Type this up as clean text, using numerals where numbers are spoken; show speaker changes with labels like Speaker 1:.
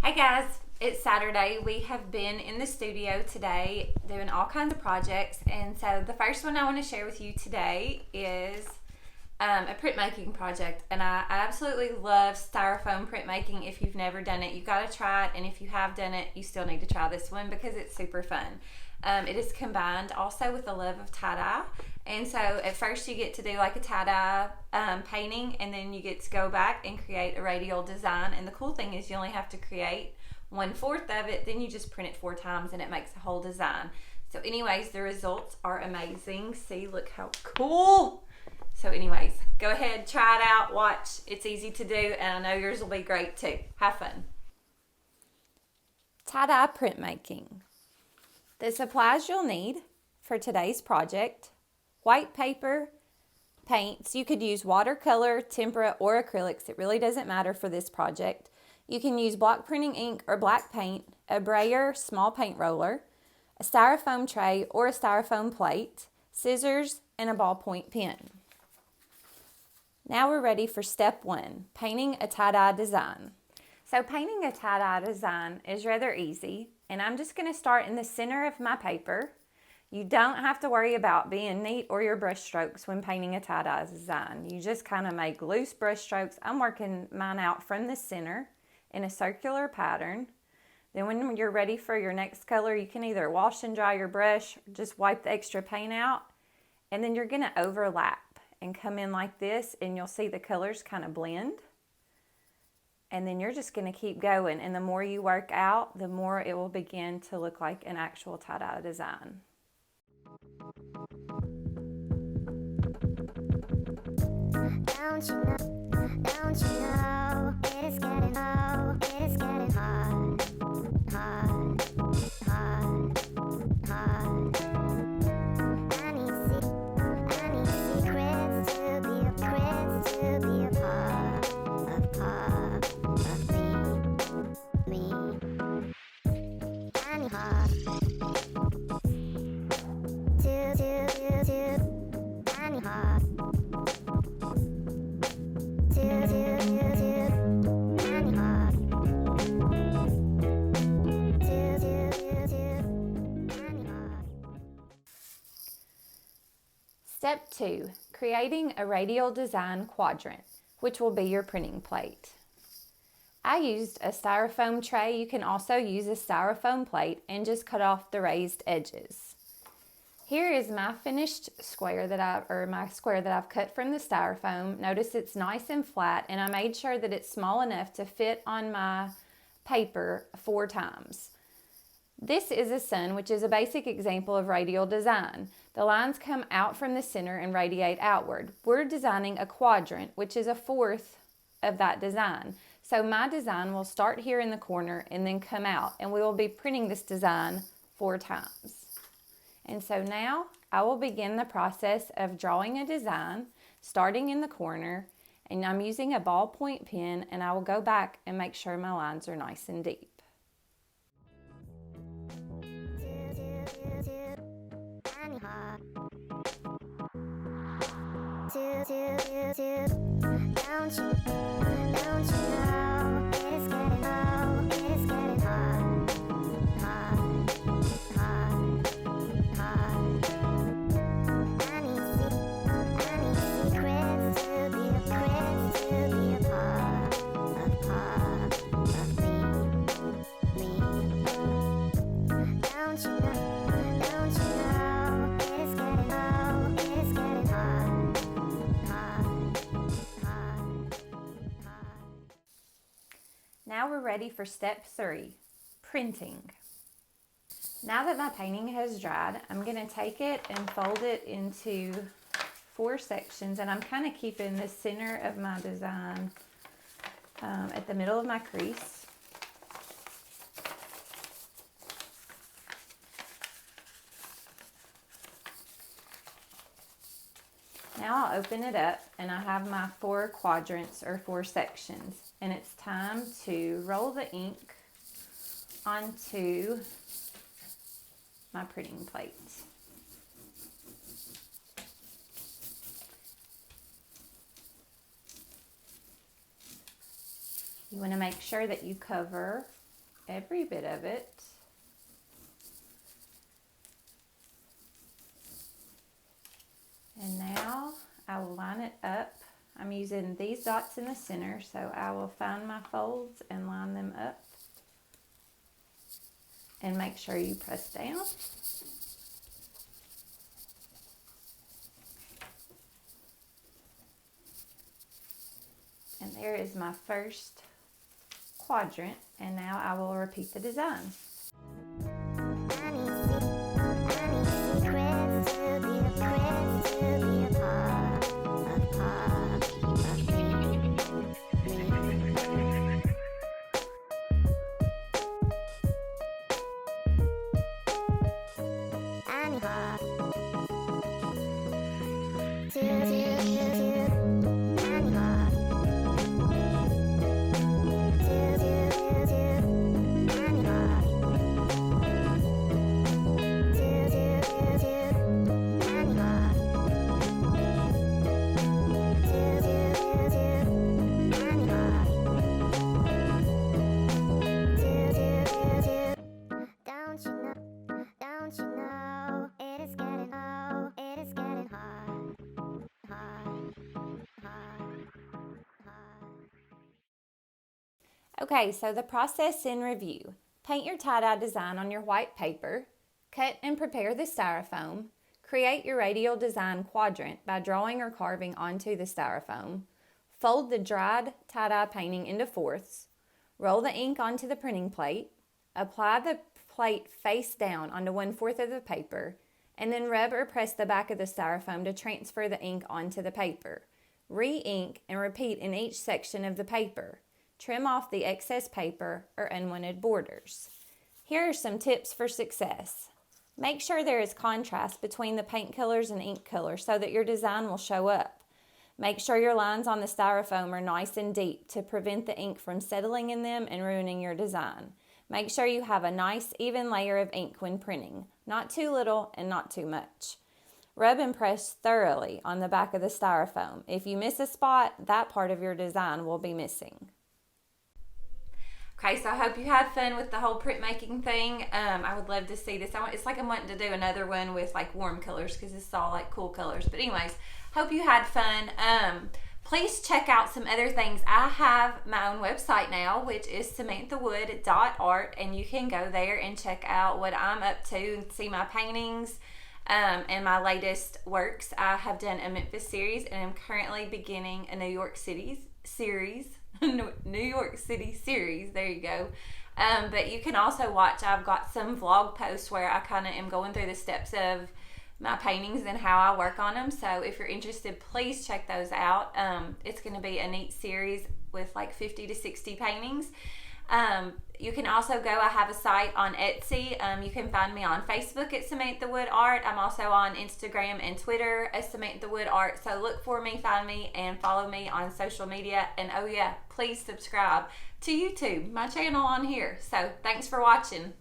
Speaker 1: Hey guys, it's Saturday. We have been in the studio today doing all kinds of projects, and so the first one I want to share with you today is a printmaking project, and I absolutely love styrofoam printmaking. If you've never done it, you've got to try it, and if you have done it, you still need to try this one because it's super fun. It is combined also with a love of tie-dye, and so at first you get to do like a tie-dye painting, and then you get to go back and create a radial design. And the cool thing is you only have to create 1/4 of it, then you just print it 4 times and it makes a whole design. So anyways, the results are amazing. See, look how cool. So anyways, go ahead, try it out, watch. It's easy to do, and I know yours will be great too. Have fun. Tie-dye printmaking. The supplies you'll need for today's project: white paper, paints. You could use watercolor, tempera, or acrylics. It really doesn't matter for this project. You can use block printing ink or black paint, a brayer, small paint roller, a styrofoam tray or a styrofoam plate, scissors, and a ballpoint pen. Now we're ready for step 1, painting a tie-dye design. So painting a tie-dye design is rather easy, and I'm just going to start in the center of my paper. You don't have to worry about being neat or your brush strokes when painting a tie-dye design. You just kind of make loose brush strokes. I'm working mine out from the center in a circular pattern. Then when you're ready for your next color, you can either wash and dry your brush or just wipe the extra paint out. And then you're going to overlap and come in like this, and you'll see the colors kind of blend. And then you're just going to keep going. And the more you work out, the more it will begin to look like an actual tie-dye design. Don't you know, it's getting hard, hard. I need secrets to be a part of me. I need hard I need hard. Step 2, creating a radial design quadrant, which will be your printing plate. I used a styrofoam tray. You can also use a styrofoam plate and just cut off the raised edges. Here is my finished square my square that I've cut from the styrofoam. Notice it's nice and flat, and I made sure that it's small enough to fit on my paper 4 times. This is a sun, which is a basic example of radial design. The lines come out from the center and radiate outward. We're designing a quadrant, which is 1/4 of that design. So my design will start here in the corner and then come out, and we will be printing this design 4 times. And so now I will begin the process of drawing a design, starting in the corner, and I'm using a ballpoint pen, and I will go back and make sure my lines are nice and deep. Don't you know, it's getting hard, I need secrets to be a part of me. Don't you know, it's getting hard. Now we're ready for step 3, printing. Now that my painting has dried, I'm going to take it and fold it into 4 sections, and I'm kind of keeping the center of my design at the middle of my crease. Now I'll open it up, and I have my 4 quadrants or 4 sections, and it's time to roll the ink onto my printing plate. You want to make sure that you cover every bit of it. And now I will line it up. I'm using these dots in the center, so I will find my folds and line them up. And make sure you press down. And there is my first quadrant, and now I will repeat the design. Okay, so the process in review. Paint your tie-dye design on your white paper, cut and prepare the styrofoam, create your radial design quadrant by drawing or carving onto the styrofoam, fold the dried tie-dye painting into fourths, roll the ink onto the printing plate, apply the plate face down onto 1/4 of the paper, and then rub or press the back of the styrofoam to transfer the ink onto the paper. Re-ink and repeat in each section of the paper. Trim off the excess paper or unwanted borders. Here are some tips for success. Make sure there is contrast between the paint colors and ink colors so that your design will show up. Make sure your lines on the styrofoam are nice and deep to prevent the ink from settling in them and ruining your design. Make sure you have a nice even layer of ink when printing, not too little and not too much. Rub and press thoroughly on the back of the styrofoam. If you miss a spot, that part of your design will be missing. Okay, so I hope you had fun with the whole printmaking thing. I would love to see this. It's like I'm wanting to do another one with like warm colors because it's all like cool colors. But anyways, hope you had fun. Please check out some other things. I have my own website now, which is samanthawood.art, and you can go there and check out what I'm up to and see my paintings and my latest works. I have done a Memphis series, and I'm currently beginning a New York City series. There you go. But you can also watch, I've got some vlog posts where I kind of am going through the steps of my paintings and how I work on them. So if you're interested, please check those out. It's going to be a neat series with like 50 to 60 paintings. You can also go, I have a site on Etsy. You can find me on Facebook at Samantha Wood Art. I'm also on Instagram and Twitter as Samantha Wood Art. So look for me, find me, and follow me on social media. And oh yeah, please subscribe to YouTube, my channel on here. So thanks for watching.